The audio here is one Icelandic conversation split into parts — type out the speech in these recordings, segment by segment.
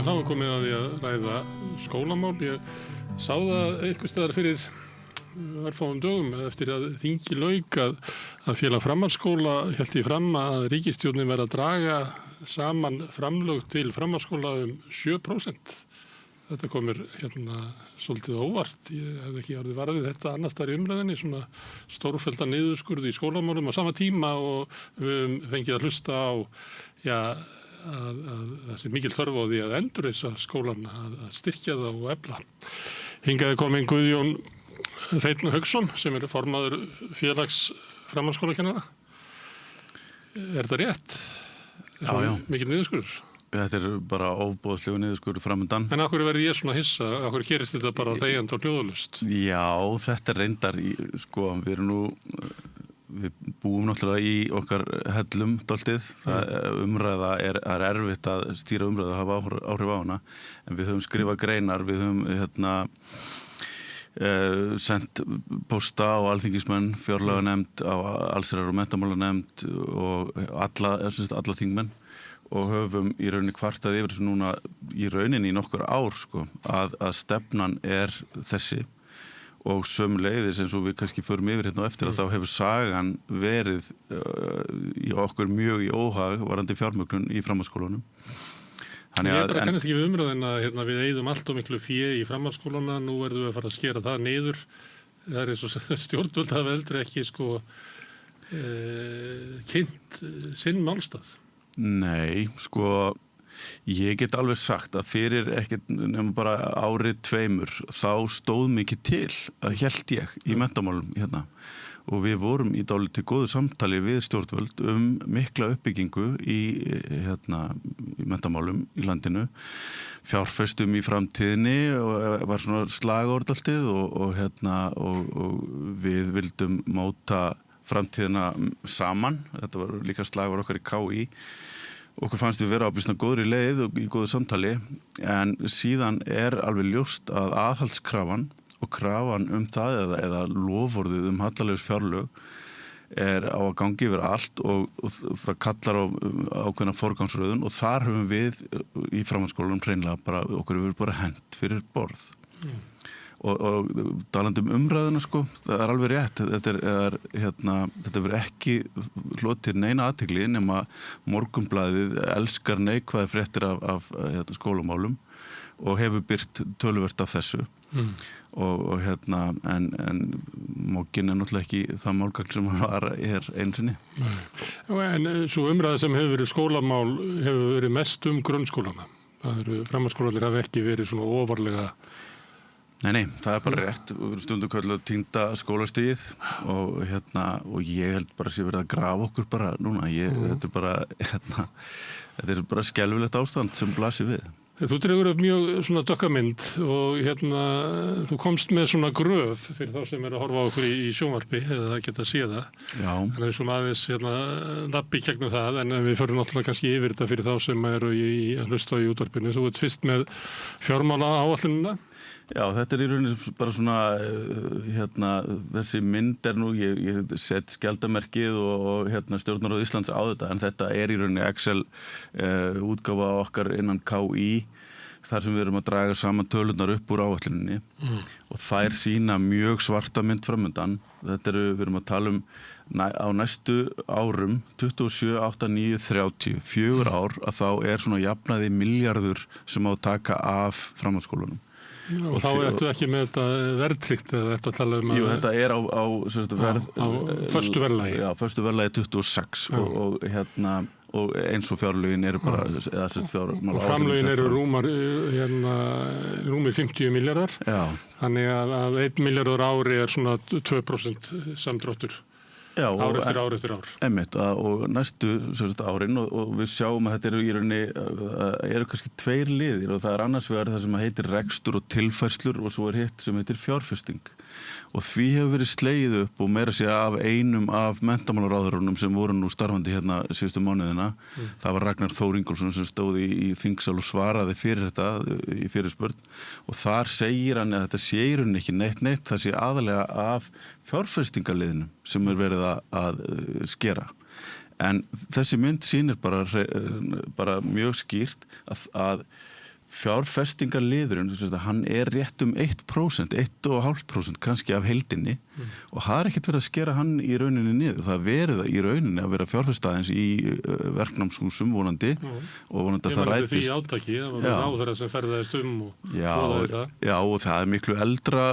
þá er komið að því að ræða skólamál. Ég sá það einhvers staðar fyrir örfáum dögum eftir að þingi lauk að félag framhaldsskóla hélt í fram að ríkisstjórnin verði að draga saman framlög til framhaldsskóla 7%. Þetta komur svolítið óvart. Ég hef ekki orðið varað við þetta annars staðar í umræðinni, svona stórfelldan niðurskurð í skólamálum á sama tíma og við höfum fengið að hlusta á að það sé mikil þörf á því að endurreisa skólann, að styrkja það og efla. Hingað er komin Guðjón Hreinn Hauksson sem er formaður félags framhaldsskólakennara. Er þetta rétt? Já. Mikil niðurskurður? Þetta er bara ofboðslegu niðurskurður framundan. En af hverju verði ég svona hissa? Af hverju gerist þetta bara þegjandi og hljóðalaust? Já, þetta er reyndar, við búum náttúrulega í okkar hellum dálítið. Umræða er erfitt að stýra umræðu og hafa áhrif á hana. En við höfum skrifað greinar, við höfum sendt pósta á alþingismenn, fjárlaganefnd, á allsherjar- og menntamálanefnd og alla þingmenn. Og höfum í rauninni kvartað yfir þessu núna í rauninni í nokkur ár að stefnan er þessi og sömuleiðis eins og við kannski förum yfir hérna á eftir að þá hefur sagan verið í okkur mjög í óhag varðandi fjármögnun í framhaldsskólanum. Ég bara kannast ekki við umræðina við eyðum allt og miklu fé í framhaldsskólana, nú verðum við að fara að skera það niður. Það er eins og stjórnvöld hafa heldur ekki kynnt sinn málstað. Nei, ég get alveg sagt að fyrir ekkert nema bara árið 2 þá stóð mikið til að hélt ég í menntamálum hérna og við vorum í dálítið góðu samtali við stjórnvöld mikla uppbyggingu í menntamálum í landinu, fjárfestum í framtíðinni og var svona slagorð dálítið og við vildum móta framtíðina saman. Þetta var líka slagur okkar í KÍ. Okkur fannst við vera á býsna góðri leið og í góðu samtali, en síðan er alveg ljóst að aðhaldskrafan og krafan það eða loforðið hallarlegs fjárlög er á að gangi yfir allt og það kallar á ákveðna forgangsröðun og þar höfum við í framhaldsskólanum hreinlega bara, okkur hefur bara hent fyrir borð. Og talandi umræðuna það er alveg rétt, þetta verður ekki hlotið neina athygli nema Morgunblaðið elskar neikvæðar fréttir af skólamálum og hefur birt töluvert af þessu en mókin er náttúrulega ekki það málgagn sem var einu sinni. En svo umræða sem hefur verið skólamál hefur verið mest grunnskólana. Það eru framhaldsskólarnir hafa ekki verið svona ofarlega. Nei, það er bara rétt. Við erum stundum kallað týnda skólastigið og ég held bara að sé verið að grafa okkur bara núna. Þetta er bara skelfilegt ástand sem blasir við. Þú dregur upp mjög svona dökkamynd og þú komst með svona gröf fyrir þá sem eru að horfa á okkur í sjónvarpi eða það geta séð það. Já. Þannig að við svona aðeins labbi í gegnum það en við förum náttúrulega kannski yfir þetta fyrir þá sem eru að hlusta í útvarpinu. Þú ert fyrst með fjármálaáætlunina. Já, þetta er í rauninni bara svona, þessi mynd er nú, ég sett skjaldarmerkið og stjórnarráð Íslands á þetta, en þetta er í rauninni Excel útgáfa okkar innan KÍ, þar sem við erum að draga saman tölurnar upp úr áætluninni og þær sýna mjög svarta mynd framundan. Við erum að tala á næstu árum, 27, 8, 9, 30, 4 ár, að þá er svona jafnaði milljarður sem á að taka af framhaldsskólanum. Og þá ertu ekki með þetta verðtryggt eða þetta tala Jú, þetta er á föstu verðlagi. Já, föstu verðlagi 26 og eins og fjárlögin eru bara og framlögin eru rúmir 50 milljarðar. Já. Þannig að 1 milljarður ári er svona 2% samdráttur. Já, ár eftir ár. Einmitt, og næstu árin og við sjáum að þetta eru í rauninni eru kannski 2 liðir og það er annars vegar það sem heitir rekstur og tilfærslur og svo er hitt sem heitir fjárfesting og því hefur verið slegið upp og meira segja af einum af menntamálaráðherrunum sem voru nú starfandi hérna síðustu mánuðina. Það var Ragnar Þór Ingólfsson sem stóð í þingsal og svaraði fyrir þetta í fyrirspurn og þar segir hann að þetta sé í rauninni ekki neitt, það sé aðalega af fjárfestingaliðnum sem er verið að skera. En þessi mynd sýnir bara mjög skýrt að fjárfestingarliðurinn, hann rétt 1%, 1,5% kannski af heildinni og það ekkert verið að skera hann í rauninni niður. Það verið í rauninni að vera fjárfestaðins í verknámshúsum vonandi og vonandi að það rætist. Því átaki, það var ráðherra sem ferðaðist og boðaði það. Já, og það miklu eldra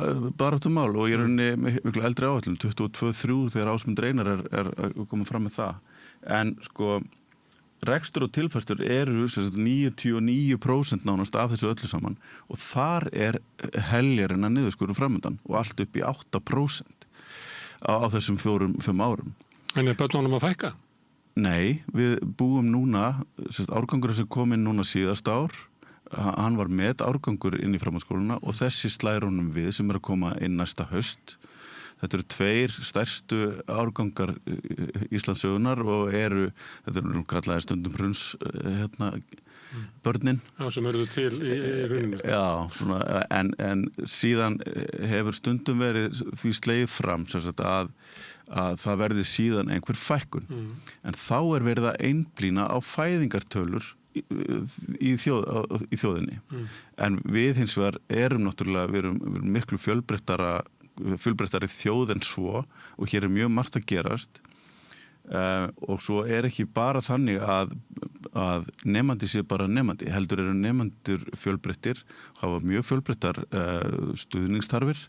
baráttumál og í rauninni miklu eldri áætlun, 22-23 þegar Ásmundur Einar er komið fram með það. En sko, rekstur og tilfærstur eru 99% nánast af þessu öllu saman og þar heljarinn að niðurskurður framöndan og allt upp í 8% á þessum 4-5 árum. En börnunum að fækka? Nei, við búum núna, árgangur sem kom inn núna síðast ár, hann var met árgangur inn í framhaldsskóluna og þessi slær honum við sem að koma inn næsta haust. Þetta eru 2 stærstu árgangar Íslandssögunar og þetta kallaði stundum hruns börnin. Já, sem eru til í rauninu. Já, svona, en síðan hefur stundum verið því slegið fram að það verði síðan einhver fækkun. En þá verið að einblína á fæðingartölur í þjóðinni. En við hins vegar náttúrulega, við erum miklu fjölbreyttari þjóð en svo og hér mjög margt að gerast og svo ekki bara þannig að nemandi sé bara nemandi, heldur eru nemendur fjölbreyttir, hafa mjög fjölbreyttar stuðningstarfir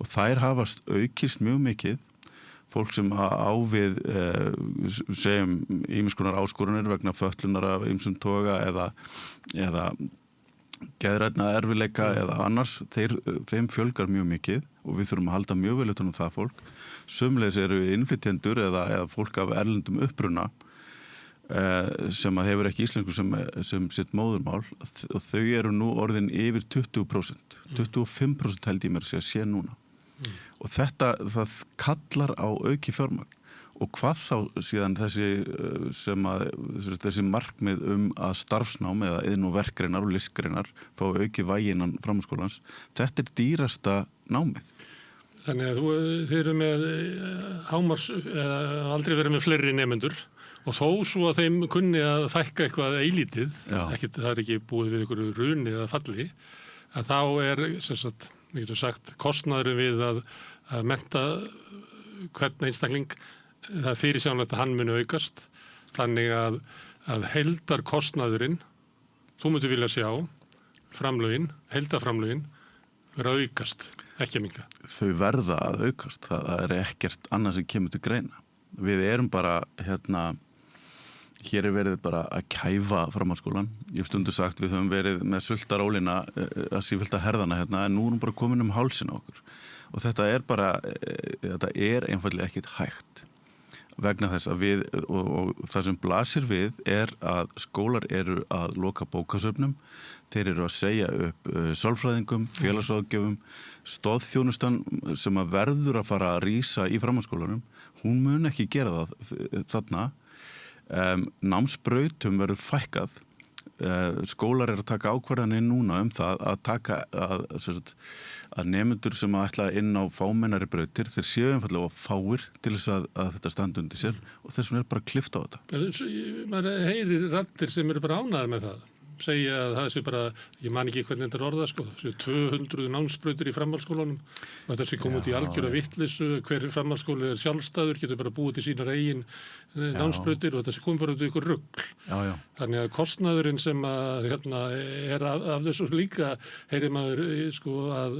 og þær hafa aukist mjög mikið. Fólk sem á við segjum ýmiss konar áskoranir vegna fötlunar af ýmsum toga eða geðrænna erfiðleika eða annars, þeim fjölgar mjög mikið og við þurfum að halda mjög vel utan það fólk. Sömuleiðis eru innflytjendur eða fólk af erlendum uppruna sem hefur ekki íslensku sem sitt móðurmál og þau eru nú orðin yfir 20%. 25% held ég mér að sé núna. Og það kallar á auki fjármagn. Og hvað þá síðan þessi markmið að starfsnám eða iðn- og verkgreinar og listgreinar fá auki vægi innan framhaldsskólans, þetta dýrasta námið. Þannig að þið eru með aldrei verið með fleiri nemendur og þó svo að þeim kunni að fækka eitthvað eilítið, það ekki búið við einhverju runi eða falli, að þá við getum sagt, kostnaðurinn við að mennta hvern einstakling, það fyrirsjánlegt að hann muni aukast, þannig að heildarkostnaðurinn, þú myndir vilja sjá heildarframlögin vera að aukast, ekki að minnka. Þau verða að aukast, það ekkert annað sem kemur til greina. Við erum bara, hér verið bara að kæfa framhaldsskólan. Ég hef stundu sagt, við höfum verið með sultarólina að sífylta herðana en nú erum bara komin hálsinn á okkur. Og þetta einfaldlega ekkert hægt. Vegna þess að við, og það sem blasir við að skólar eru að loka bókasöfnum, þeir eru að segja upp sálfræðingum, félagsráðgjöfum, stoðþjónustan sem að verður að fara að rísa í framhaldsskólanum, hún mun ekki gera það þarna. Námsbrautum verður fækkað. Skólar eru að taka ákvarðanir núna það að nemendur sem ætla inn á fámennari brautir, þeir séu einfallega fáir til þess að þetta standi undir sér og þessum bara klippt á þetta. Maður heyrir raddir sem eru bara ánægðir með það. Segja að það sé bara, ég man ekki hvernig þetta orða, þessu 200 námsbrautir í framhaldsskólanum og þetta sé komið út í algjöra vitleysu, hver framhaldsskóli sjálfstæður, getur bara búið til sínar eigin námsbrautir og þetta sé komið bara út í ykkur rugl. Þannig að kostnaðurinn sem af þessu líka heyrir maður að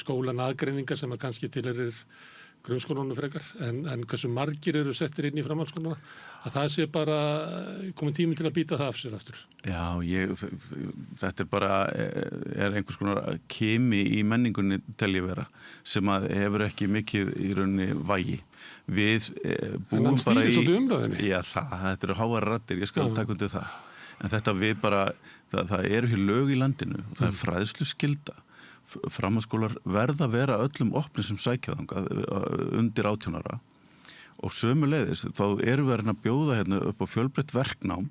skólan aðgreiningar sem að kannski tilheyrir grunnskólanum frekar, en hversu margir eru settir inn í framhaldsskólana, að það sé bara komin tími til að býta það af sér aftur. Já, þetta bara einhvers konar kimi í menningunni telja vera, sem að hefur ekki mikið í rauninni vægi. Við búum bara í... En hann stýrir svolítið umræðinni. Já, þetta eru háar raddir, ég skal taka undir það. En þetta við bara, það eru hér lög í landinu, og það fræðslu skylda. Framhaldsskólar verða að vera öllum opni sem sækja þangað undir 18 ára og sömuleiðis þá erum við að bjóða upp á fjölbreytt verknám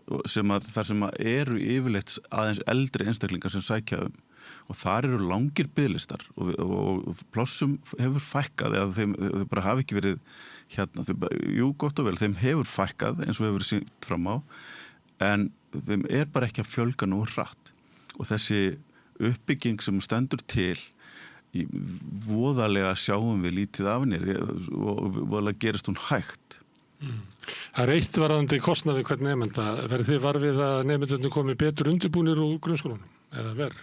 þar sem eru yfirleitt aðeins eldri einstaklingar sem sækja og þar eru langir biðlistar og plássum hefur fækkað eða þeim bara hafi ekki verið jú gott og vel, þeim hefur fækkað eins og hefur verið sýnt fram á en þeim bara ekki að fjölga nú hratt og þessi uppbygging sem stendur til voðalega sjáum við lítið af henni og voðalega gerist hún hægt. Það eitt varðandi kostnaði hvern nemenda. Verið þið varfið að nemendurnir komi betur undirbúnir úr grunnskólanum eða verð?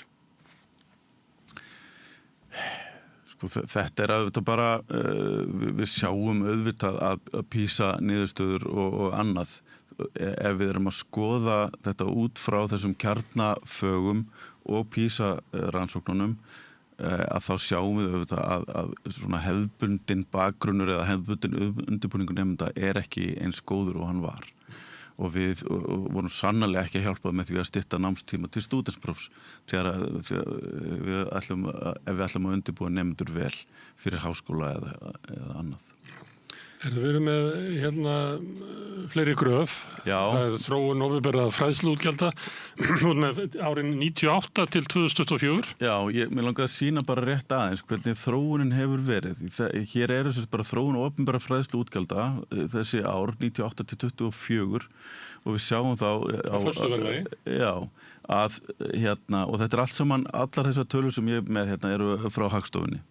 Sko, þetta auðvitað bara, við sjáum auðvitað að PISA niðurstöður og annað. Ef við erum að skoða þetta út frá þessum kjarnafögum og PISA rannsóknunum, að þá sjáum við auðvitað að svona hefðbundin bakgrunnur eða hefðbundin undirbúningur nemenda ekki eins góður og hann var. Og við vorum sannarlega ekki að hjálpa með því að stytta námstíma til stúdentsprófs ef við ætlum að undirbúa nemendur vel fyrir háskóla eða annað. Við erum með fleiri gröf. Já. Það er þróun opinberra fræðsluútgjalda með árin 98 til 2024. Já, mér langaði að sýna bara rétt aðeins hvernig þróunin hefur verið. Hér eru þess bara þróun opinberra fræðsluútgjalda þessi ár 98 til 24 og við sjáum þá á föstu verðlagi. Já, og þetta allt saman, allar þessar tölur sem ég með eru frá Hagstofunni.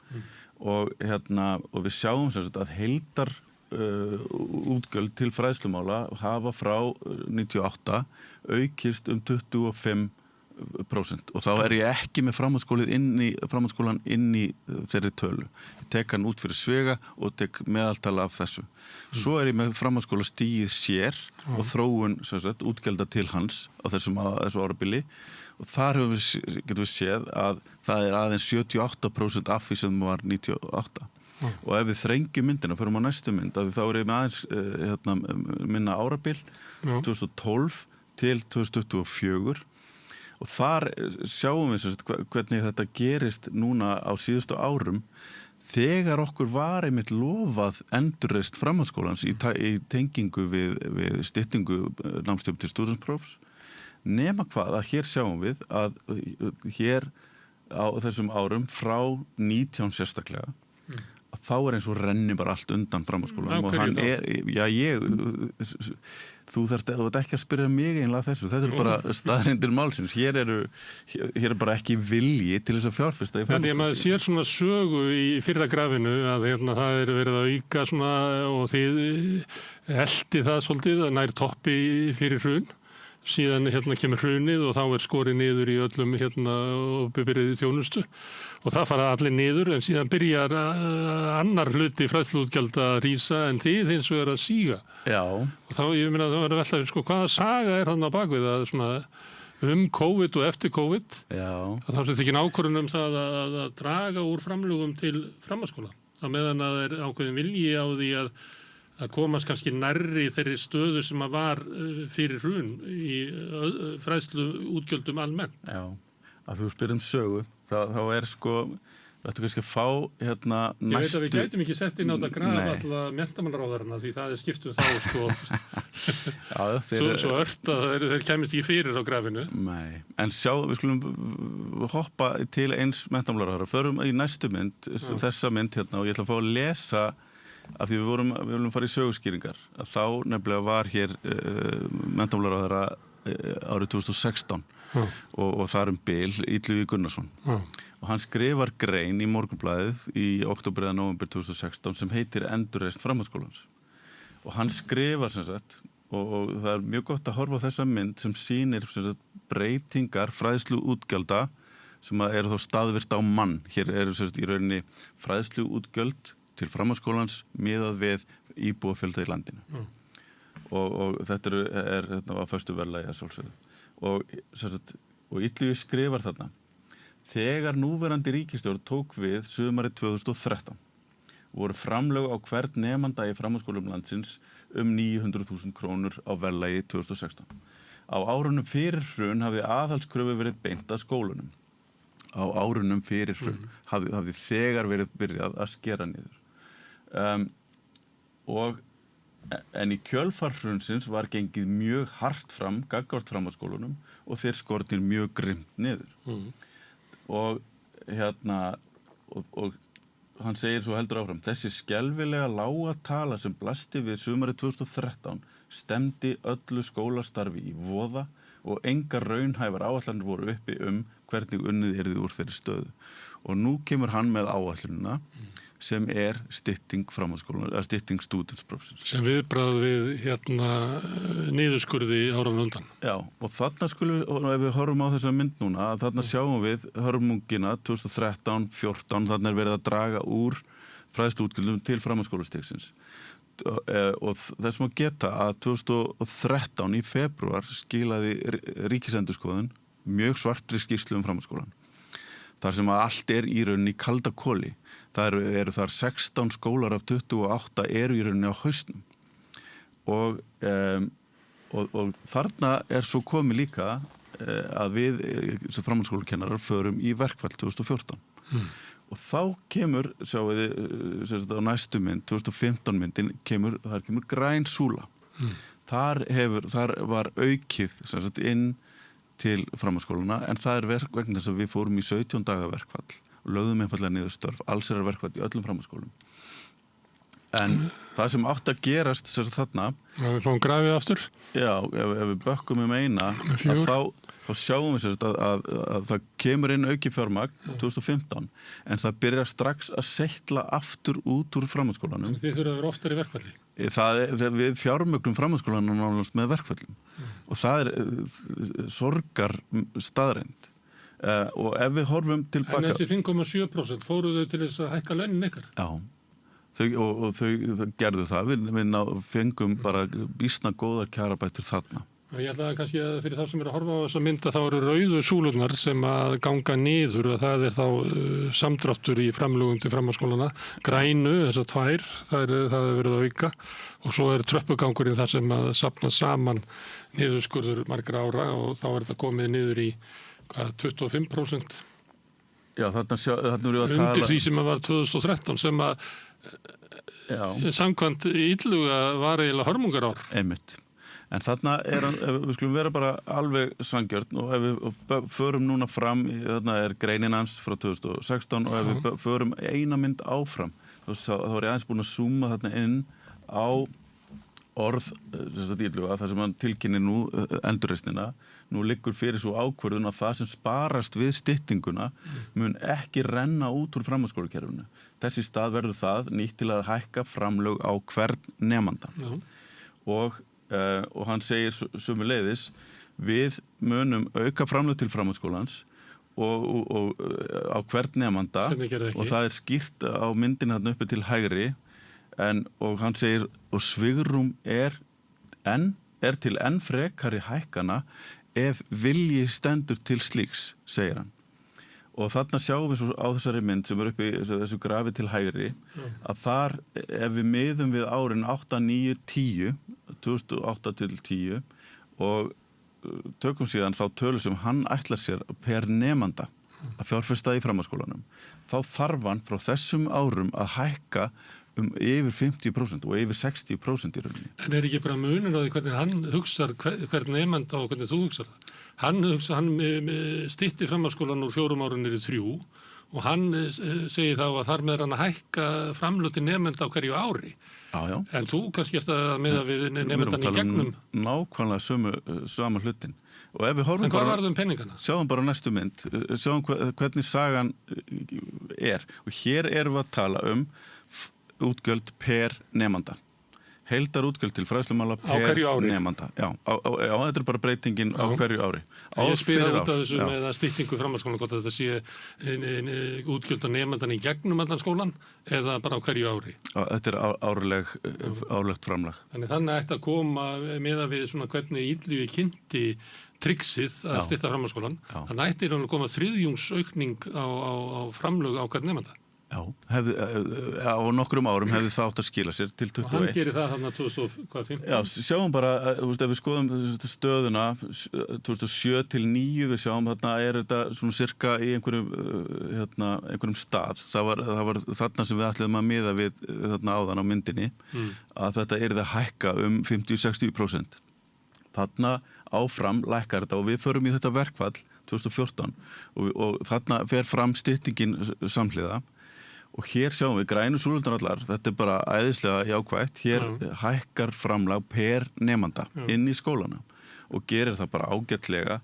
Og við sjáum sem sagt að heildar útgjöld til fræðslumála hafa frá 98 aukist 25% og þá ég ekki með framhaldsskólan inn í þeirri tölu. Ég tek hann út fyrir svega og tek meðaltala af þessu. Svo ég með framhaldsskóla stigið sér og þróun sem sagt, útgjalda til hans á þessu árabili og þar getum við séð að það aðeins 78% af því sem var 98. Og ef við þrengjum myndina, förum á næstu mynd, þá ég með aðeins minna árabil, 2012 til 2024 og þar sjáum við hvernig þetta gerist núna á síðustu árum þegar okkur var einmitt lofað endurreist framhaldsskólans í tengingu við styttingu námstíma til stúdentsprófs nema hvað að hér sjáum við að hér á þessum árum frá 19 sérstaklega þá eins og renni bara allt undan framhaldsskólanum og hann þú þarft ekki að spyrja mig einlega þessu, þetta bara staðreyndir málsins, hér er bara ekki vilji til þess að fjárfesta í framhaldsskóla. Maður sér svona sögu í fyrra grafinu að það verið að auka svona og þið eldi það svolítið að nær toppi fyrir hrun. Síðan kemur hrunið og þá skorið niður í öllum opinberri þjónustu og það fara allir niður en síðan byrjar annar hluti fræðsluútgjalda að rísa en þið hins vegar að síga. Já. Og þá ég meina það verður velta hvaða saga þarna á bakvið að svona COVID og eftir COVID. Já. Að þá sé tekin ákvörðun það að draga úr framlögum til framhaldsskóla. Á meðan að ákveðin vilji á því að komast kannski nærri þeirri stöðu sem að var fyrir hrun í fræðslu útgjöldum almennt. Já, að þú spyrir sögu, þá þetta kannski að fá næstu... Ég veit að við gætum ekki sett inn á þetta graf alla menntamálaráðherrana því það skiptum þá Já, svo ört að þeir kæmist ekki fyrir á grafinu. Nei, en við skulum hoppa til eins menntamálaráðherra. Förum í næstu mynd, þessa mynd og ég ætla að fá að lesa af því við viljum fara í söguskýringar að þá nefnilega var hér menntamálaráðherra árið 2016 og þar bil Illugi Gunnarsson og hann skrifar grein í Morgunblaðið í október eða nóvember 2016 sem heitir Endurreisn framhaldsskólans og hann skrifar sem sagt og það mjög gott að horfa á þessa mynd sem sýnir sem sagt, breytingar fræðslu útgjalda sem eru þá staðvirt á mann. Hér eru sem sagt, í rauninni fræðslu útgjöld til framhaldsskólans miðað við íbúafjölda í landinu. Og þetta er á föstu verðlagi að sjálfsögðu. Og Illugi skrifar þarna. Þegar núverandi ríkisstjórn tók við sumarið 2013 voru framlög á hvern nemanda í framhaldsskólum landsins 900.000 krónur á verðlagi 2016. Á árunum fyrir hrun hafði aðhaldskröfu verið beint að skólunum. Á árunum fyrir hrun hafði þegar verið byrjað að skera niður. En í kjölfar hrunsins var gengið mjög hart fram gagnvart framhaldsskólunum og þeir skornir mjög grimmt niður. Og hann segir svo heldur áfram, þessi skelfilega lága tala sem blasti við sumarið 2013 stemdi öllu skólastarfi í voða og engar raunhæfar áætlanir voru uppi hvernig unnið yrði úr þeirri stöðu. Og nú kemur hann með áætlunina sem stytting framhaldsskólanar, eða stytting stúdentsprófsins. Sem viðbragð við niðurskurði áran undan. Já, og þarna skulum við, og ef við horfum á þessa mynd núna, þarna sjáum við hörmungina 2013, 14, þarna verið að draga úr fræðsluútgjöldum til framhaldsskólastigsins. Og þess má geta að 2013 í febrúar skilaði Ríkisendurskoðun mjög svartri skýrslu framhaldsskólan. Þar sem að allt í rauninni í kalda koli. Það eru þar 16 skólar af 28 eru í rauninni á hausnum. Og þarna svo komið líka að við sem framhaldsskólakennarar förum í verkfall 2014. Og þá kemur, sjáum við á næstu mynd, 2015 myndin, þar kemur græn súla. Þar var aukið inn til framhaldsskólana, en það vegna þess að við fórum í 17 daga verkfall og lögðum einfallega niður störf, alls verkfall í öllum framhaldsskólum. En það sem átt að gerast þarna... Við fáum grafið aftur? Já, ef við bökkum eina, þá sjáum við að það kemur inn auki fjármagn 2015, en það byrjar strax að seytla aftur út úr framhaldsskólanum. Þið þurfa að vera oftar í verkfalli? Við fjármögnum framhaldsskólanum nánast með verkfallum. Og það sorgar staðreind. Og ef við horfum tilbaka... En þessi 5,7% fóruðu til þess að hækka launin ykkar? Já. Þau gerðu það. Við fengum bara býsna góðar kjarabætur þarna. Ég ætla kannski að fyrir þá sem eru að horfa á þessa mynda þá eru rauðu súlurnar sem að ganga niður og það þá samdráttur í framlögum til framhaldsskólana. Grænu, þessar tvær, það verið að auka og svo tröppugangurinn þar sem að safna saman niðurskurður margra ára og þá þetta komið niður í 25%. Já, þarna erum við að tala... Undir því sem að var 2013 sem að samkvæmt illuga var eiginlega hörmungarár. Einmitt. En þarna við skulum vera bara alveg sangjörn og ef við förum núna fram, þarna greinin hans frá 2016 og ef við förum eina mynd áfram, þá var ég aðeins búin að zooma þarna inn á orð, þar sem hann tilkynni nú endurreisnina. Nú liggur fyrir svo ákvörðun að það sem sparast við styttinguna mun ekki renna út úr framhaldsskólakerfinu. Þessi stað verður það nýtt til að hækka framlög á hvern nemanda. Og hann segir sömuleiðis við munum auka framlög til framhaldsskólans og á hvern nemanda og það skýrt á myndin þarna uppi til hægri og hann segir og svigrúm til enn frekari hækkana ef vilji stendur til slíks, segir hann. Og þarna sjáum við svo á þessari mynd sem uppi þessu grafi til hægri að þar ef við miðum við árin 8, 9, 10 2008 til 10 og tökum síðan þá tölu sem hann ætlar sér per nemanda að fjárfesta í framhaldsskólanum þá þarf hann frá þessum árum að hækka yfir 50% og yfir 60% í rauninni. En ekki bara munur á því hvernig hann hugsar hvern nemanda og hvernig þú hugsar það? Hann stytti framhaldsskólan úr 4 árum niður í 3 og hann segir þá að þar með hann að hækka framlög til nemenda á hverju ári. Já. En þú kannski ert að miða við nemendan í gegnum. Nákvæmlega sama hlutin. Og ef við horfum en hvað varðum penningana? Sjáum bara næstu mynd, sjáum hvernig sagan og hér erum við að tala útgjöld per nemanda. Heildarútgjöld til fræðslumála per nemanda. Já, þetta bara breytingin á hverju ári. Ég spyr það út af þessu með að styttingu framhaldsskólan, hvort þetta sé útgjöld á nemandan í gegnum allan skólan eða bara á hverju ári? Þetta árlegt framlag. Þannig ætti að koma með að við svona hvernig Illugi kynnti triksið að stytta framhaldsskólan. Þannig ætti að koma þriðjungsaukning á framlög á hvern nemanda. Já, á nokkrum árum hefði það átt að skila sér til 21. Og hann gerir það þarna 2015? Já, sjáum bara, ef við skoðum stöðuna 2007 til 2009, við sjáum þarna þetta svona cirka í einhverjum stað. Það var þarna sem við ætluðum að miða við þarna áðan á myndinni, að þetta yrði að hækka 50-60%. Þarna áfram lækkar þetta og við förum í þetta verkfall 2014 og þarna fer fram styttingin samhliða. Og hér sjáum við grænu súlurnar allar, þetta bara æðislega jákvætt, hér hækkar framlag per nemanda inn í skólana. og gerir það bara ágætlega.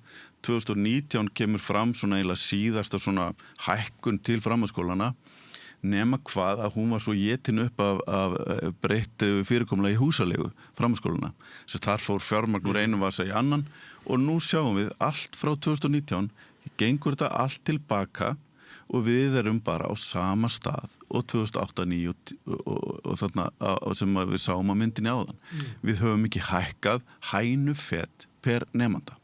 2019 kemur fram svona eiginlega síðasta svona hækkun til framhaldsskólana, nema hvað að hún var svo étin upp af breytt fyrirkomulagi í húsalegu framhaldsskólana. Svo þar fór fjármagn úr einum vasa í annan og nú sjáum við allt frá 2019 gengur þetta allt tilbaka og við erum bara á sama stað og 2008-2009 og þarna sem við sáum á myndinni áðan. Við höfum ekki hækkað hænufett per nemanda.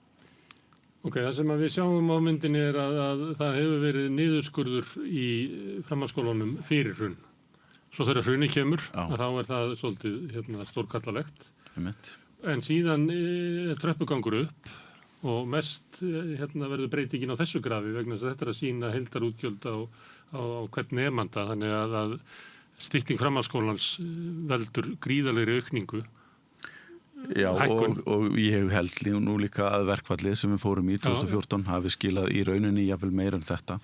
Ok, það sem við sjáum á myndinni að það hefur verið niðurskurður í framhaldsskólunum fyrir hrun. Svo þegar hruni kemur, þá það svolítið stórkallalegt. En síðan tröppugangur upp og mest verður breytingin á þessu grafi vegna þess að þetta að sýna heildarútgjöld á hvern nemanda, þannig að stytting framhaldsskólans veldur gríðarlegri aukningu. Já, og ég held nú líka að verkfallið sem við fórum í 2014 hafi skilað í rauninni jafnvel meira en þetta.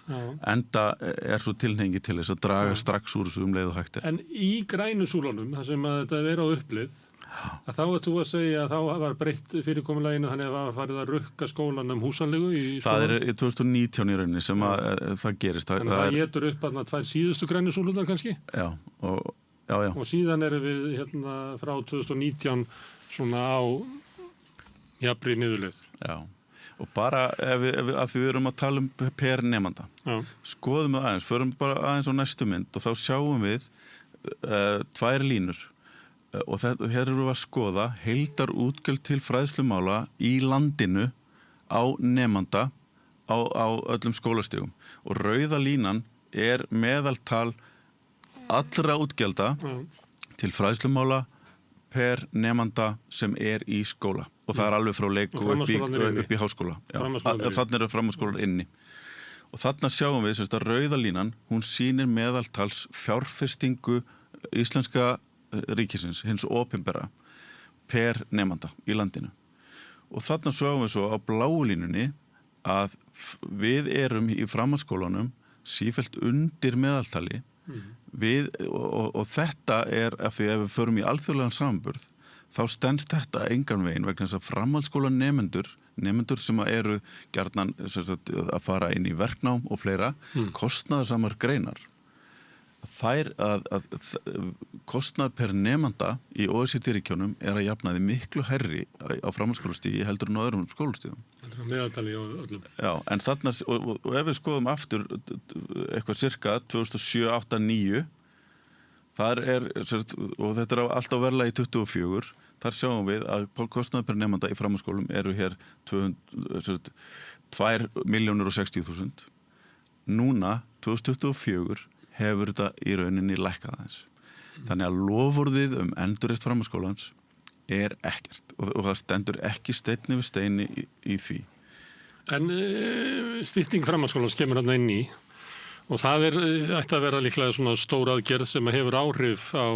Enda svo tilhneigingi til þess að draga strax úr þessu leið og hægt. En í grænu súlunum, þar sem að þetta er á upplið, að þá þú að segja að þá var breytt fyrirkomulaginu, þannig að það var farið að rukka skólan húsanlegu í skólan. Það er 2019 í rauninni sem að það gerist. Þannig að það getur upp að 2 síðustu grænu súlunar kannski. Já. Og síðan erum við frá 2019 svona á jafnri niðurleið. Já. Og bara ef við erum að tala per nemanda. Já. Skoðum við aðeins, förum bara aðeins á næstu mynd og þá sjáum við 2 línur. Og hér erum við að skoða heildarútgjöld til fræðslumála í landinu á nemanda á öllum skólastigum. Og rauða línan er meðaltal allra útgjalda til fræðslumála per nemanda sem er í skóla. Og það er alveg frá leik og upp í háskóla. Þannig eru framhaldsskólar inni. Og þarna sjáum við að rauða línan, hún sýnir meðaltals fjárfestingu íslenska ríkisins, hins opinbera per nemanda í landinu. Og þarna sjáum við svo á bláu línunni að við erum í framhaldsskólanum sífellt undir meðaltali og þetta er af því ef við förum í alþjóðlegan samanburð þá stenst þetta engan veginn vegna þess að framhaldsskólan nemendur sem eru gjarnan að fara inn í verknám og fleira kostnaðarsamar greinar. Kostnaður per nemanda í OECD-ríkjunum er að jafnaði miklu hærri á framhaldsskólastigi heldur en á öðrum skólastigum. Þetta er meðaltali á öllum. Já, en þarna, og ef við skoðum aftur eitthvað cirka 2007, 8, 9, þar og þetta er allt á verðlagi 24, þar sjáum við að kostnaður per nemanda í framhaldsskólum eru hér 2.060.000. Núna, 2024, hefur þetta í rauninni lækkað aðeins. Þannig að loforðið endurreisn framhaldsskólans er ekkert og það stendur ekki steinn yfir steini í því. En stytting framhaldsskólans kemur þarna inn í og það ætti að vera líklega svona stór aðgerð sem hefur áhrif á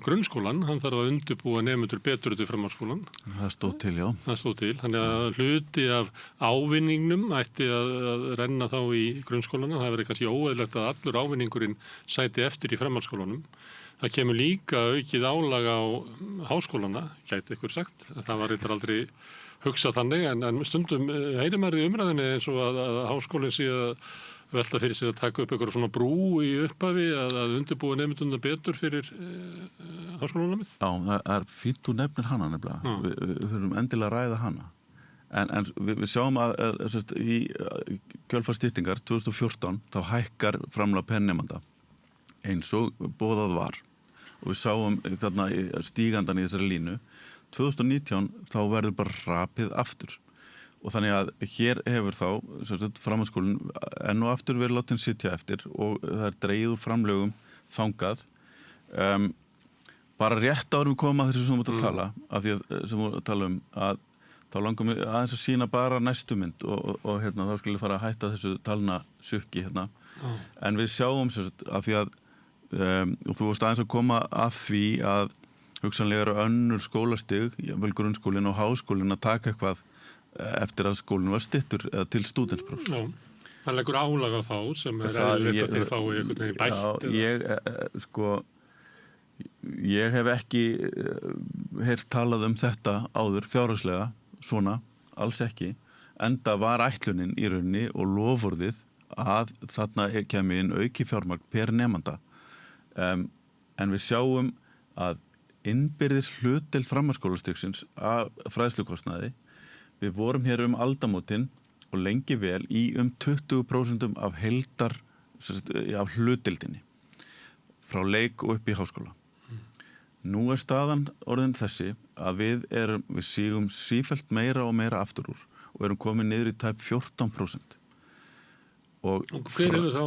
grunnskólan. Hann þarf að undirbúa nemendur betur til framhaldsskólan. Það stóð til, já. Það stóð til. Þannig að hluti af ávinningnum ætti að renna þá í grunnskólana. Það verður kannski óeðlegt að allur ávinningurinn sæti eftir í framhaldsskólanum. Það kemur líka aukið álag á háskólana, gæti ykkur sagt. Það var reyndar aldrei hugsað þannig, en stundum heyrir maður í umræðinni eins og að háskólinn sé að velta fyrir sig að taka upp eitthvað svona brú í upphafi að undirbúa nemendurna betur fyrir háskólanámið. Já, það er fínt þú nefnir hana nefnilega. Við þurfum endilega að ræða hana. En við sjáum að í kjölfar styttingar 2014 þá hækkar framlag per nemanda eins og boðað var. Og við sáum þarna stígandan í þessari línu. 2019 þá verður bara rapið aftur. Og þannig að hér hefur þá framhaldsskólinn enn og aftur verið látin sitja eftir og það er dregið úr framlögum þangað. Bara rétt árum við komum að þessu sem við mútum að tala, af því að sem við tala að þá langum við aðeins að sína bara næstu mynd og þá skulle fara að hætta þessu talna sukki hérna. En við sjáum af því að og þú varst aðeins að koma að því að hugsanlega eru önnur skólastig, vel grunnskólinn og háskólinn að taka eitthvað eftir að skólinn var styttur eða til stúdentsprófs. Já, það leggur álag á þá sem eðlilegt að þeir fái einhvern veginn bætt. Já, ég hef ekki heyrt talað þetta áður fjárhagslega svona alls ekki, enda var ætlunin í rauninni og lofurðið að þarna kemur inn auki fjármagn per nemanda. En við sjáum að innbyrðis hlutdeild framhaldsskólastigsins af fræðslukostnaði, við vorum hér aldamótin og lengi vel í 20% af af hlutdeildinni frá leik og upp í háskóla. Nú staðan orðin þessi að við sígum sífellt meira og meira aftur úr og erum komin niður í tæp 14%. Og hver hefur þá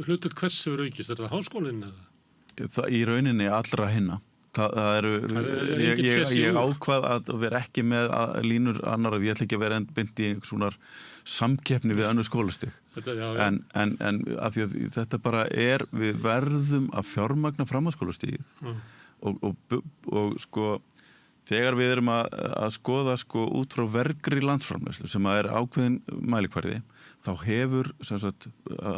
hlutdeild hvers hefur aukist? Það háskólinn eða? Það í rauninni allra hinna. Ég ákvað að vera ekki með línur annar, ég ætla ekki að vera beint í svona samkeppni við önnur skólastig. En af því að þetta bara við verðum að fjármagna framhaldsskólastigið og sko þegar við erum að skoða sko út frá vergri landsframleiðslu sem ákveðin mælikvarði, þá hefur að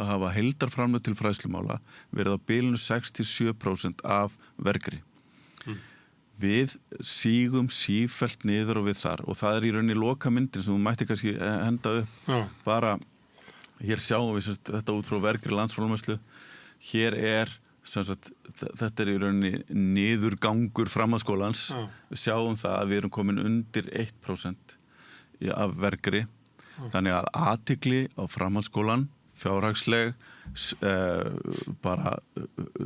hafa heildarframlög til fræðslumála verið á bilinu 6-7% af vergri. Við sígum sífellt niður og við þar og það í rauninni lokamyndin sem þú mætti kannski henda upp. Bara, hér sjáum við þetta út frá vergri landsframleiðslu. Hér þetta í rauninni niðurgangur framhaldsskólans. Við sjáum það að við erum komin undir 1% af vergri. Þannig að athygli á framhaldsskólan, fjárhagsleg, bara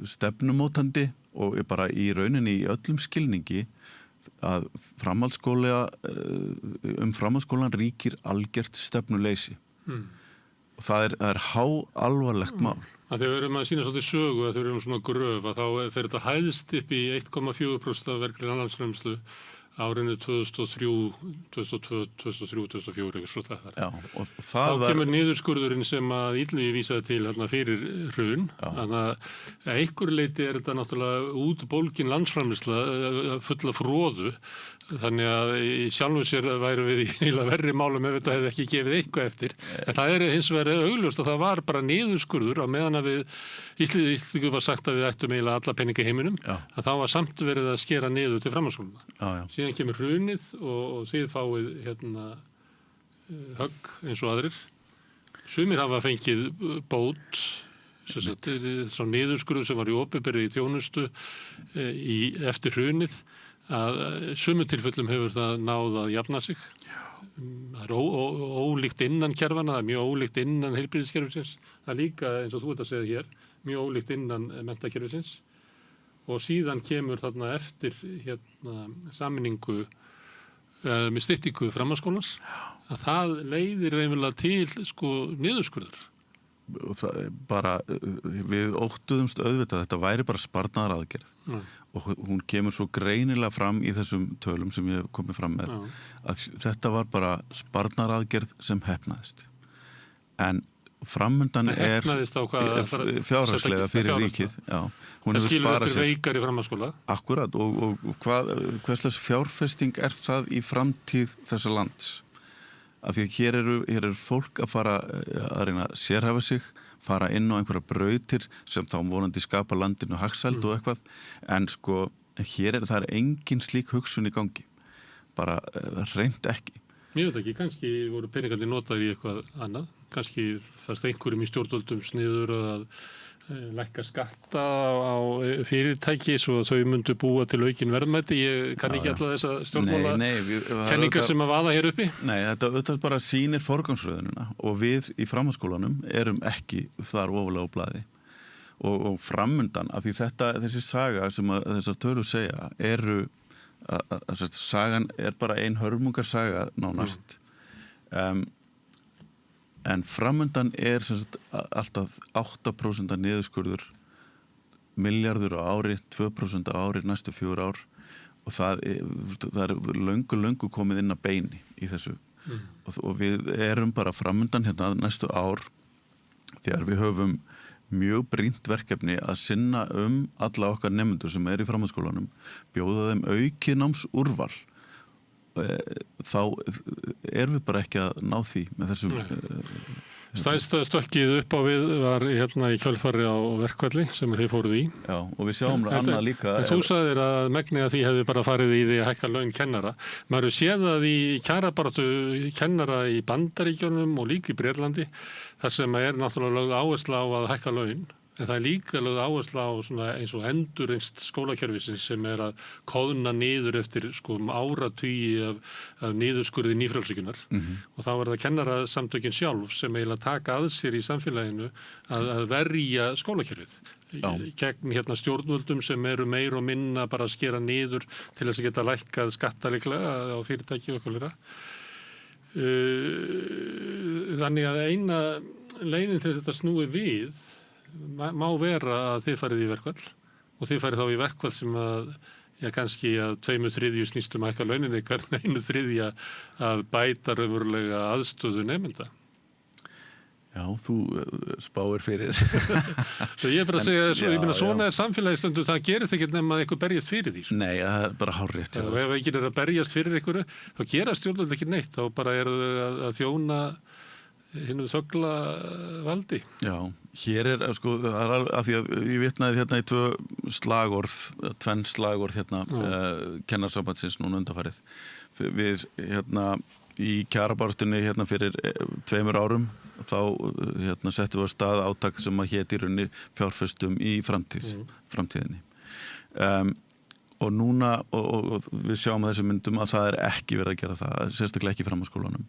stefnumótandi og bara í rauninni í öllum skilningi að framhaldsskólan ríkir algjört stefnuleysi. Og það háalvarlegt mál. Þegar við erum að sýna svolítið sögu að þegar við erum svona gröf að þá fer þetta hæðst upp í 1,4% af vergri landsframleiðslu árinu 2003, 2002, 2003, 2004 eitthvað svo það þar. Þá kemur niðurskurðurinn sem að Illugi vísaði til fyrir hrun. Þannig að einhverju leyti þetta náttúrulega útbólgin landsframleiðsla fulla froðu. Þannig að í sjálfu sér væru við í verri málum ef þetta hefði ekki gefið eitthvað eftir. En það hins vegar augljóst að það var bara niðurskurður á meðan að við Íslendingu var sagt að við ættum eiginlega alla peninga í heiminum. Að þá var samt verið að skera niður til framhaldsskólana. Síðan kemur hrunið og þið fáið högg eins og aðrir. Sumir hafa fengið bót, svo niðurskurður sem var í opinberri þjónustu eftir hrunið. Að sumum tilfellum hefur það náð að jafna sig. Það ólíkt innan kerfana, það mjög ólíkt innan heilbrigðiskerfisins. Það líka, eins og þú ert að segja hér, mjög ólíkt innan menntakerfisins. Og síðan kemur þarna eftir sameiningu með styttingu framhaldsskólans að það leiðir reynilega til niðurskurðar. Bara við óttuðumst auðvitað að þetta væri bara sparnaðaraðgerð og hún kemur svo greinilega fram í þessum tölum sem ég hef komið fram með að þetta var bara sparnaðaraðgerð sem heppnaðist en framundan fjárhagslega fyrir ríkið. Hún það skilur eftir veikar í framhaldsskóla. Akkurat og hverslags fjárfesting það í framtíð þessa lands? Af því að hér fólk að fara að reyna að sérhæfa sig, fara inn á einhverja brautir sem þá vonandi skapa landinu hagsæld og eitthvað, en hér það engin slík hugsun í gangi, bara reynd ekki. Mér veit ekki, kannski voru peningandi notaðir í eitthvað annað, kannski fannst einhverjum í stjórnvöldum sniður að lækka skatta á fyrirtæki svo þau myndu búa til aukin verðmæti. Ég kann ekki alla þessa stjórnmála kenningar sem að vaða hér uppi. Nei, þetta bara sýnir forgangsröðunina og við í framhaldsskólanum erum ekki þar ofalega á blaði og framundan af því þessi saga sem þessar tölur segja sagan bara ein hörmungarsaga nánast. En framundan alltaf 8% niðurskurður, milljarður á ári, 2% á ári næstu 4 ár og það löngu komið inn að beini í þessu. Og við erum bara framundan næstu ár þegar við höfum mjög brýnt verkefni að sinna alla okkar nemendur sem í framhaldsskólanum, bjóða þeim aukið námsúrval. Þá erum við bara ekki að ná því með þessum Stærsta stökkið upp á við var hérna í kjölfari á verkfalli sem þið fóruð í. Já, og við sjáum annað líka. En þú sagðir að megnið að því hefði bara farið í því að hækka laun kennara. Maður hefur séð það í kjarabaráttu kennara í Bandaríkjunum og líka í Bretlandi, þar sem er náttúrulega lögð áhersla á að hækka laun. En það er líka lögð áhersla á svona eins og endurreynst skólakerfisins sem er að koðna niður eftir áratugi af niðurskurði nýfrjálsíkjunar. Og þá er það kennarasamtökin sjálf sem eiginlega taka að sér í samfélaginu að verja skólakerfið. Gegn hérna stjórnvöldum sem eru meir og minna bara að skera niður til þess að geta lækkað skattaleglega á fyrirtæki og eitthvað. Þannig að eina leiðin til þetta snúi við má vera að þið farið í verkfall og þið farið þá í verkfall sem að kannski að 2/3 snýst að hækka launin ykkar, 1/3 að bæta raunverulega aðstöðu nemenda. Já, þú spáir fyrir. Svo ég er bara að segja, ég meina svona er samfélagi stundum, það gerist ekkert nema að einhver berjast fyrir því. Nei, það er bara hárrétt. Og ef ekki er að berjast fyrir einhverju, þá gera stjórnvöld ekki neitt, þá bara er að þjóna hinum þögla valdi. Já, hér er, sko, það er alveg, af því að ég vitnaði hérna í tvenn slagorð hérna, kennarsambandsins núna undanfarið. Við, hérna, í kjarabaráttunni hérna fyrir 2 árum, þá, hérna, settum við á stað átak sem að hét í rauninni fjárfestum í framtíðinni. Og núna, og við sjáum að þessu myndum að það er ekki verið að gera það, sérstaklega ekki framhaldsskólanum.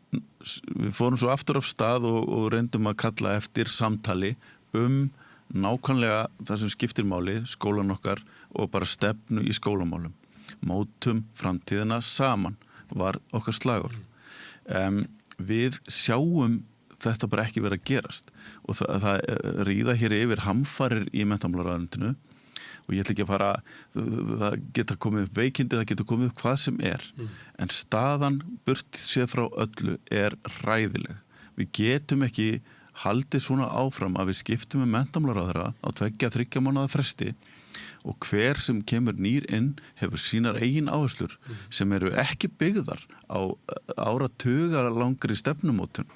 Við fórum svo aftur af stað og reyndum að kalla eftir samtali nákvæmlega það sem skiptir máli, skólan okkar og bara stefnu í skólamálum. Mótum framtíðina saman var okkar slagorð. Við sjáum þetta bara ekki vera að gerast og það ríða hér yfir hamfarir í menntamálaráðuneytinu og ég ætla ekki að fara, það geta komið upp veikindi, það geta komið upp hvað sem er. En staðan burt séð frá öllu er hræðileg. Við getum ekki haldið svona áfram að við skiptum með menntamálaráðherra á 2-3 mánaða fresti og hver sem kemur nýr inn hefur sínar eigin áherslur sem eru ekki byggðar á áratuga langri stefnumótun.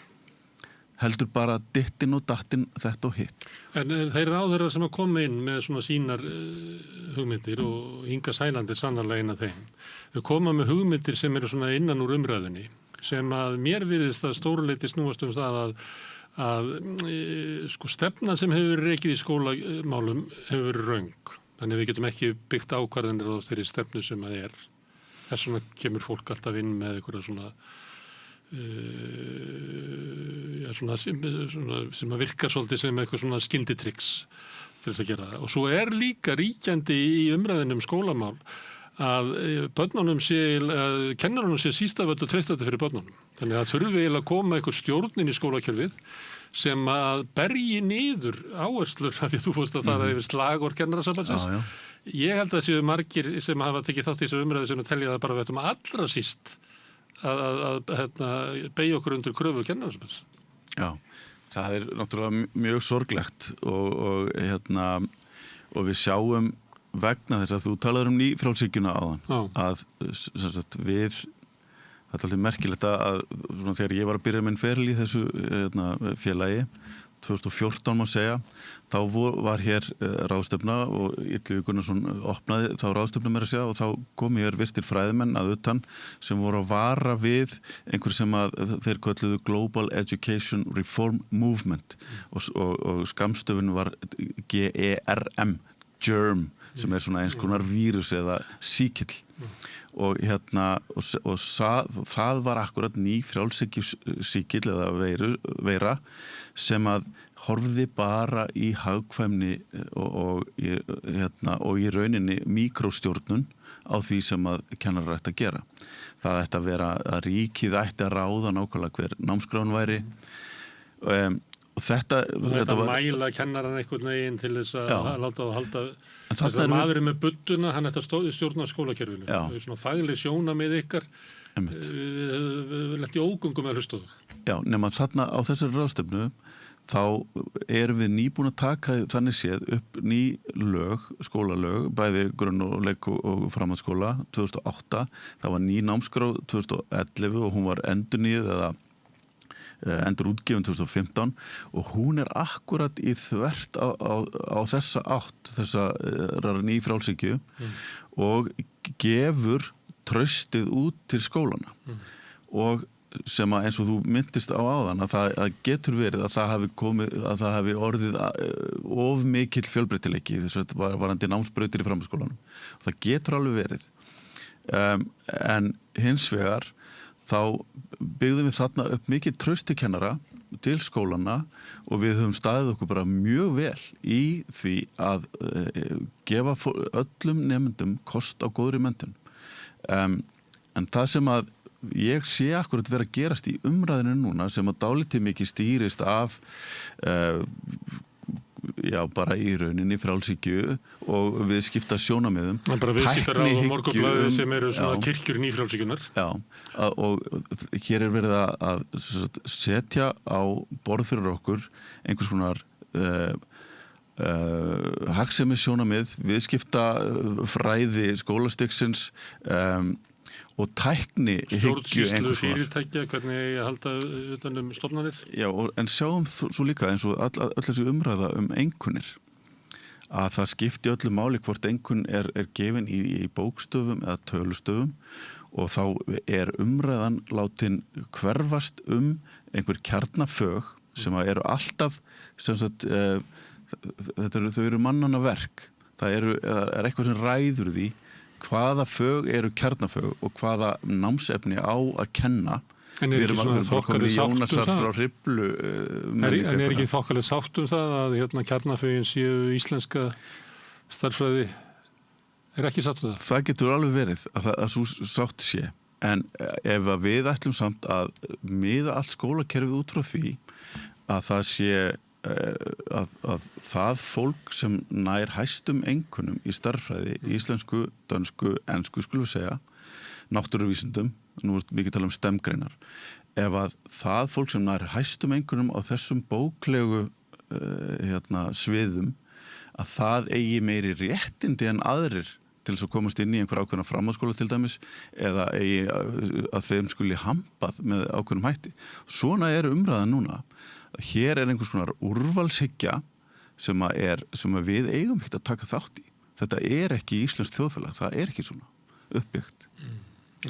Heldur bara dittin og dattin þetta og hitt. En þeir ráðherrar sem að koma inn með svona sínar hugmyndir og Inga Sæland sannarlega einn af þeim. Þau koma með hugmyndir sem eru svona innan úr umræðunni sem að mér virðist að stóruleyti snúast það að sko stefnan sem hefur verið rekið í skólamálum hefur verið röng. Þannig við getum ekki byggt ákvarðanir á þeirri stefnu sem að er. Þess vegna kemur fólk alltaf inn með einhverja svona sem að virka svolítið sem eitthvað svona skynditricks til þess að gera það. Og svo er líka ríkjandi í umræðinum skólamál að kennarunum sé sístaföld og treystandi fyrir börnunum. Þannig að það þurfi eiginlega að koma einhver stjórnin í skólakerfið sem að berji niður áherslur af því að þú fórst að fara yfir slagorð kennarasambandsins. Ég held að það séu margir sem hafa tekið þátt í þessu umræðu sem að telja það bara við ættum allra síst að beygja okkur undir kröfu kennarasambands. Já, það er náttúrulega mjög sorglegt og við sjáum vegna þess að þú talaður nýfrjálsíkjuna áðan að sem sagt, það er alltaf merkilegt að svona, þegar ég var að byrja minn feril í þessu félagi 2014 má segja, þá var hér ráðstefna og Illugi Gunnarsson opnaði þá ráðstefna meira að segja og þá kom hér virtir fræðimenn að utan sem voru að vara við einhver sem að þeir kölluðu Global Education Reform Movement og skammstöfun var GERM, GERM, sem er svona eins konar vírus eða síkill og það var akkurat ný frjálsíkill eða veira sem að horfði bara í hagkvæmni og í rauninni míkróstjórnun á því sem að kennarar ætti að gera. Það ætti að vera að ríkið ætti að ráða nákvæmlega hver námskrán væri og þetta var mæla kennaran einhvern veginn til þess að láta það halda þess að maðurinn með budduna, hann ætti að stjórna skólakerfinu. Það er svona fagleg sjónamið ykkar við lent í ógöngum með hlustuðu. Já, nema þarna á þessari ráðstefnu þá erum við nýbúin að taka þannig séð upp ný lög, skólalög, bæði grunn- og leik- og framhaldsskóla 2008, það var ný námskrá 2011 og hún var endurnýjuð eða endur útgefin 2015 og hún akkurat í þvert á þessa átt, þessa nýfrjálshyggju og gefur traustið út til skólana og sem að eins og þú myndist á áðan að það getur verið að það hafi orðið of mikill fjölbreytileiki þess að varandi námsbrautir í framhaldsskólanum. Það getur alveg verið. En hins vegar þá byggðum við þarna upp mikið trausti kennara til skólana og við höfum staðið okkur bara mjög vel í því að gefa öllum nemendum kost á góðri menntun. En það sem að ég sé akkurat vera að gerast í umræðinu núna sem að dálítið mikið stýrist af bara í rauninni frjálshyggju og viðskipta sjónarmiðum. Bara viðskiptaráð og Morgunblaðið sem eru svona kirkjur nýfrjálshyggjunar. Já, og hér verið að setja á borð fyrir okkur einhvers konar hagsemi sjónarmið, viðskipta fræði skólastigsins og tækni stjórnsýslu fyrirtækja, hvernig ég halda utan stofnanir. Já, en sjáum svo líka eins og öll þessi umræða einkunnir að það skipti öllu máli hvort einkunn er gefin í bókstöfum eða tölustöfum og þá umræðan látin hverfast einhver kjarnafög sem eru alltaf sem sagt, þau eru mannanna verk. Það er eitthvað sem ræður því hvaða fög eru kjarnafög og hvaða námsefni á að kenna. En er ekki svona þokkaleg sátt það? En er ekki þokkaleg sátt það að kjarnafögin séu íslenska stærðfræði? Er ekki sátt það? Það getur alveg verið að svo sátt sé. En ef við ætlum samt að miða allt skólakerfið út frá því að það sé að það fólk sem nær hæstum einkunnum í stærðfræði, íslensku, dönsku, ensku skulum við segja, náttúruvísindum, nú mikið tala STEM-greinar, ef að það fólk sem nær hæstum einkunnum á þessum bóklegu sviðum, að það eigi meiri réttindi en aðrir til þess að komast inn í einhver ákveðna framhaldsskóla til dæmis eða eigi að þeim skuli hampað með ákveðnum hætti. Svona umræðan núna. Hér einhvers konar úrvalshyggja sem við eigum ekki að taka þátt í. Þetta ekki íslenskt þjóðfélag, það ekki svona uppbyggt.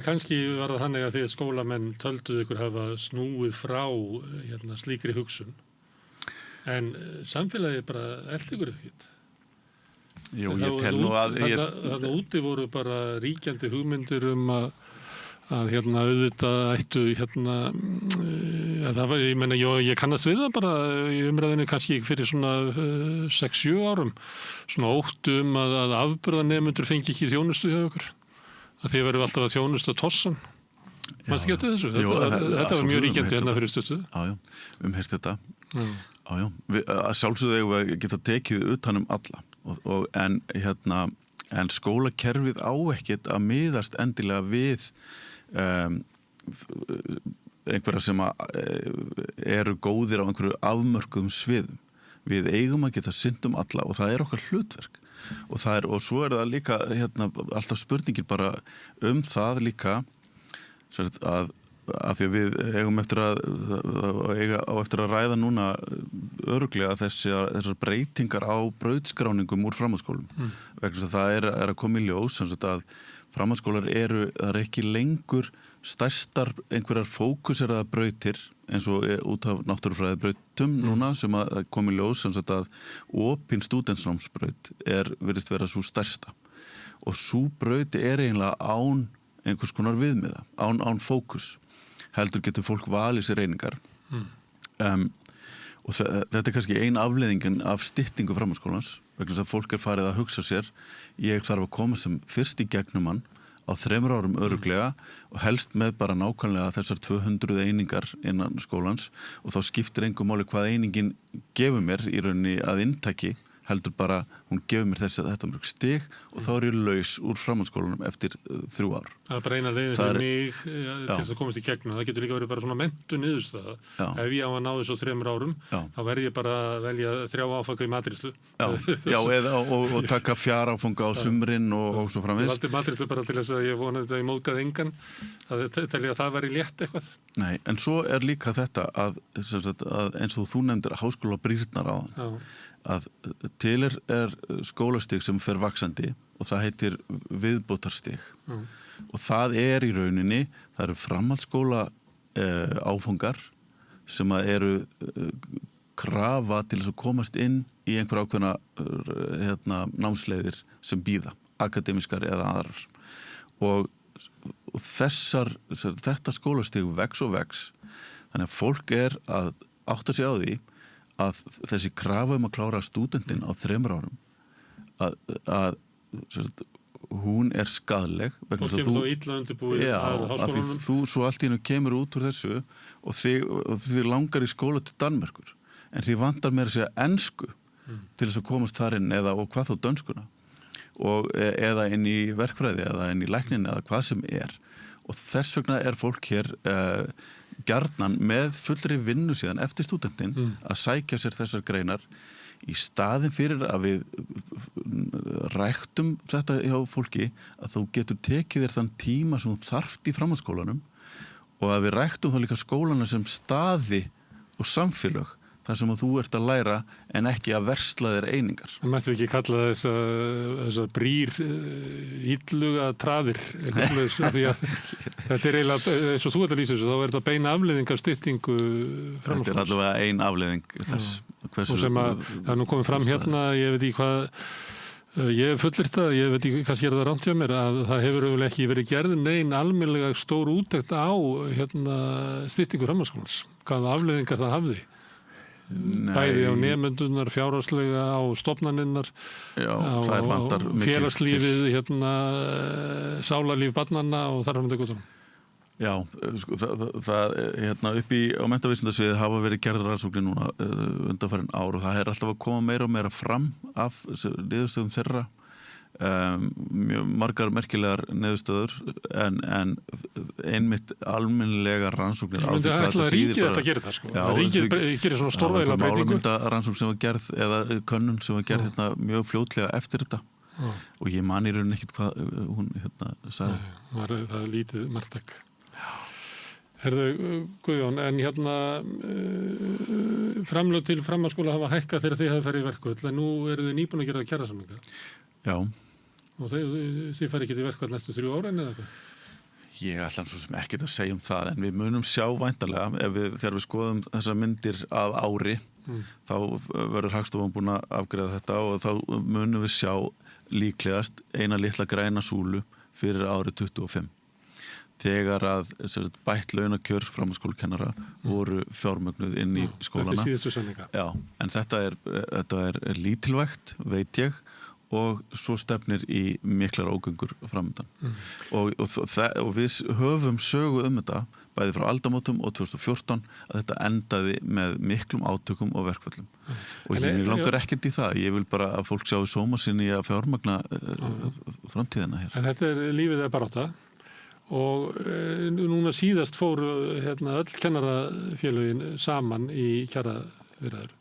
Kannski var það þannig að þið skólamenn tölduð ykkur hafa snúið frá slíkri hugsun. En samfélagið bara ykkur ekkert. Jú, ég tel nú að... Þarna úti voru bara ríkjandi hugmyndir að auðvitað ættu ég meina, ég kannast við það bara í umræðinu kannski fyrir svona 6-7 árum svona óttu að afburðanemendur fengi ekki þjónustu hjá okkur að þið verður alltaf að þjónustu tossan mannst ekki eftir þessu? Þetta var mjög ríkjandi fyrir stuttu. Já, heyrt þetta. Já, að sjálfsögðu eigum við að geta tekið utan alla en skólakerfið á ekkert að miðast endilega við einhverja sem eru góðir á einhverju afmörkuðum sviðum. Við eigum að geta sinnt alla og það okkar hlutverk og svo það líka alltaf spurningin bara það líka að því að við eigum eftir að ræða núna örugglega þessar breytingar á brautskráningum úr framhaldsskólum vegna þess að það að koma í ljós að framhaldsskólar ekki lengur stærstar einhverjar fókuseraða brautir eins og út af náttúrufræðibrautum núna sem að koma í ljós að opin stúdentsnámsbraut virðist vera svo stærsta og sú braut eiginlega án einhvers konar viðmiða, án fókus heldur getur fólk valið sér einingar og þetta kannski ein afleiðingin af styttingu framhaldsskólans vegna þess að fólk farið að hugsa sér ég þarf að koma sem fyrst í gegnum hann á 3 árum örugglega og helst með bara nákvæmlega þessar 200 einingar innan skólans og þá skiptir engu máli hvað einingin gefur mér í rauninni að inntaki heldur bara hún gefur mér þetta mörg stig og þá ég laus úr framhaldsskólanum eftir 3 ár. Það er bara eina leiðin fyrir mig til þess að komast í gegnum. Það getur líka verið bara svona menntun niðurstaða. Ef ég á að ná þessu á 3 árum, þá verð ég bara að velja 3 áfanga í matríslu. Og taka 4 áfanga á sumrin og svo framvegis. Ég valdi matríslu bara til þess að ég vonandi að ég móðgaði engan. Telja að það væri létt eitthvað. Nei, en svo líka þetta að eins og þú nefndir háskóla brýrnar á að til er skólastig sem fer vaxandi og það heitir viðbótarstig og það í rauninni, það eru framhaldsskóla áfangar sem að eru krafa til þess að komast inn í einhver ákveðna námsleiðir sem bíða, akademiskar eða aðrar og þetta skólastig vex og vex þannig að fólk að átta sig á því að þessi krafa að klára stúdentinn á 3 árum að hún skaðleg fólk kemur þá illa undirbúið að háskólanum þú svo allt í einu kemur út úr þessu og þið langar í skóla til Danmerkur en þið vantar meira að segja ensku til þess að komast þar inn og hvað þá dönskuna eða inn í verkfræði eða inn í læknin eða hvað sem og þess vegna fólk hér gjarnan með fullri vinnu síðan eftir stúdentinn að sækja sér þessar greinar í staðin fyrir að við ræktum þetta hjá fólki að þú getur tekið þér þann tíma sem þú þarft í framhaldsskólanum og að við ræktum þá líka skólana sem staði og samfélög þar sem þú ert að læra en ekki að versla þér einingar. Það mættu ekki kalla þessa brýr illuga traðir því að þetta eiginlega, eins og þú ert að lýsa þessu, þá þetta beina afleiðing af styttingu framhaldsskólans. Þetta allavega ein afleiðing þess. Og sem að það nú komið fram hérna, ég veit ekki hvað ég hef fullyrt það, ég veit ekki kannski það rangt hjá mér, að það hefur auðvitað ekki verið gerð nein almennilega stór úttekt á styttingu framhaldsskólans, hvaða afleiðingar það hafði. Bæði á nemendunar, fjárhagslega, á stofnaninnar, á félagslífið, sálarlíf barnanna og þar fram til götunum. Já, sko, það upp á menntavísindasviði hafa verið gerðar rannsóknir núna undanfarin ár og það alltaf að koma meira og meira fram af niðurstöðum þeirra. Mjög margar merkilegar niðurstöður en einmitt almennilega rannsóknir ég myndi að ríkið þetta gerir það sko ríkið gerir svona stórvægilega breytingu málamyndarannsókn sem var gerð eða könnun sem var gerð mjög fljótlega eftir þetta og ég man í rauninni ekkert hvað hún sagði. Það er lítið margtak. Herðu Guðjón, en framlög til framhaldsskóla hafa hækkað þegar þið hafa farið í verkfall en nú eru þið nýbúin að gera kjarasamninga. Já. Og þið farið ekki til verkfall næstu 3 árin eða hvað? Ég ætla svo sem ekkert að segja það en við munum sjá væntanlega þegar við skoðum þessar myndir af ári þá verður Hagstofan búin að afgreiða þetta og þá munum við sjá líklegast eina litla græna súlu fyrir árið 25. Þegar að bætt launakjör framhaldsskólakennara voru fjármögnuð inn í skólana. Þetta síðustu samninga. Já, en þetta er lítilvægt, veit ég og svo stefnir í miklar ógöngur framöndan. Og við höfum sögu þetta bæði frá aldamótum og 2014 að þetta endaði með miklum átökum og verkföllum. Og ég langar ekkert í það. Ég vil bara að fólk sjáu sóma sinni að fjármagna framtíðina hér. En þetta lífið barátta og núna síðast fóru öll kennarafélögin saman í kjaraviðræður.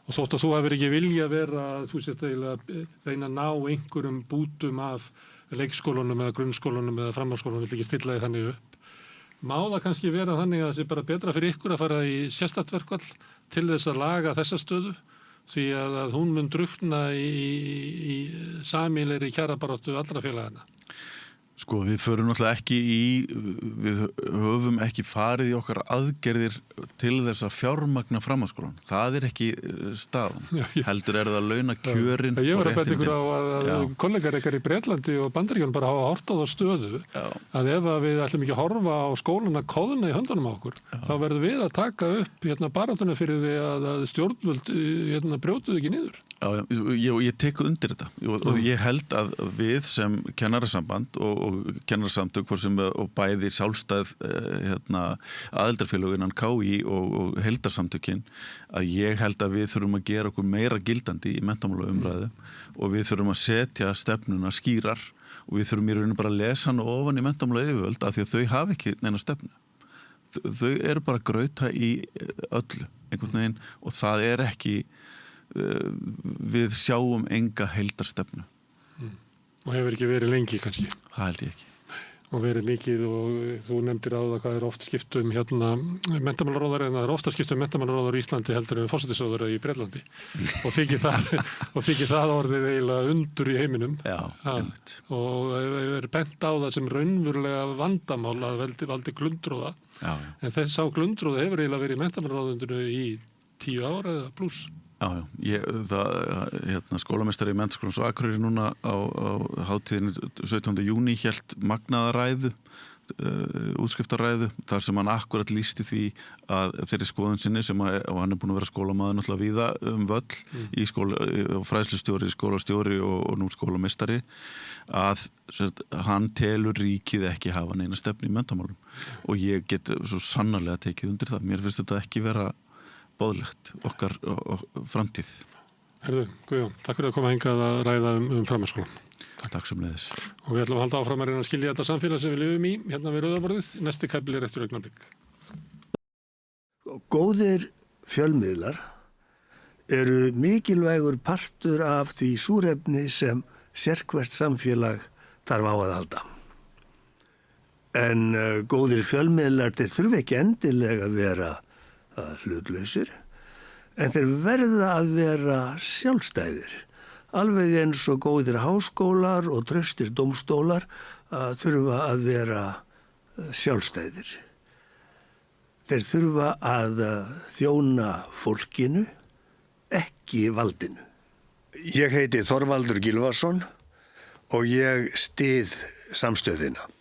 Og þótt að þú hefur ekki vilja vera að þú sért eiginlega reyna að ná einhverjum bútum af leikskólanum eða grunnskólanum eða framhaldsskólanum, vill ekki stilla því þannig upp. Má það kannski vera þannig að það sé bara betra fyrir ykkur að fara í sérstakt verkfall til þess að laga þessa stöðu því að hún mun drukkna í sameiginlegri kjarabaráttu allra félagana? Sko, við förum náttúrulega ekki við höfum ekki farið í okkar aðgerðir til þess að fjármagna framhaldsskólann. Það er ekki staðan. Heldur það launakjörin og réttindin. Ég var að benda ykkur á að kollegar ykkar í Bretlandi og Bandaríkjunum bara hafa hort á það stöðu að ef við ætlum ekki að horfa á skólan að koðna í höndunum á okkur, þá verðum við að taka upp baráttuna fyrir því að stjórnvöld brjótuðu ekki niður. Ég tek undir þetta og ég held að við sem kennarasamband og kennarasamtök og bæði sjálfstæð aðildarfélög innan KÍ og heildarsamtökin, að ég held að við þurfum að gera okkur meira gildandi í menntamálaumræðu og við þurfum að setja stefnuna skýrar og við þurfum í rauninu bara að lesa hana ofan í menntamálayfirvöld af því að þau hafa ekki neina stefnu. Þau eru bara að grauta í öllu einhvern veginn og það er ekki við sjáum enga heildarstefnu. Og hefur ekki verið lengi kannski? Það held ég ekki. Og verið mikið og þú nefndir á það hvað er oft skipt menntamálaráðara en það er ofta skipt menntamálaráðara í Íslandi heldur en forsætisráðara í Bretlandi og þykir það orðið eiginlega undur í heiminum. Já, einmitt. Og er bent á það sem raunverulega vandamál að valdi glundróða. Já. En þess á glundróða hefur eiginlega verið í menntamálaráðundinu í 10 ára eða pluss. Skólameistari í Menntaskólans á Akureyri núna á hátíðinni 17. júní hélt magnaðaræðu, útskriftaræðu, þar sem hann akkurat lýsti því að þeirri skoðun sinni og hann er búin að vera skólamaður náttúrulega víða völl í fræðslustjóri, skólastjóri og nú skólameistari, að hann telur ríkið ekki hafa neina stefnu í menntamálum og ég get svo sannarlega tekið undir það. Mér finnst þetta ekki vera boðlegt okkar framtíð. Herðu, Guðjón, takk fyrir að koma hingað að ræða framhaldsskólann. Takk sömuleiðis. Og við ætlum að halda áfram að reyna að skilja þetta samfélag sem við lifum í hérna við Rauðaborðið. Næsti kafli er eftir augnablik. Góðir fjölmiðlar eru mikilvægur partur af því súrefni sem sérhvert samfélag þarf á að halda. En góðir fjölmiðlar þeir þurfa ekki endilega að vera hlutlausir, en þeir verða að vera sjálfstæðir, alveg eins og góðir háskólar og traustir dómstólar þurfa að vera sjálfstæðir. Þeir þurfa að þjóna fólkinu, ekki valdinu. Ég heiti Þorvaldur Gylfason og ég styð samstöðina.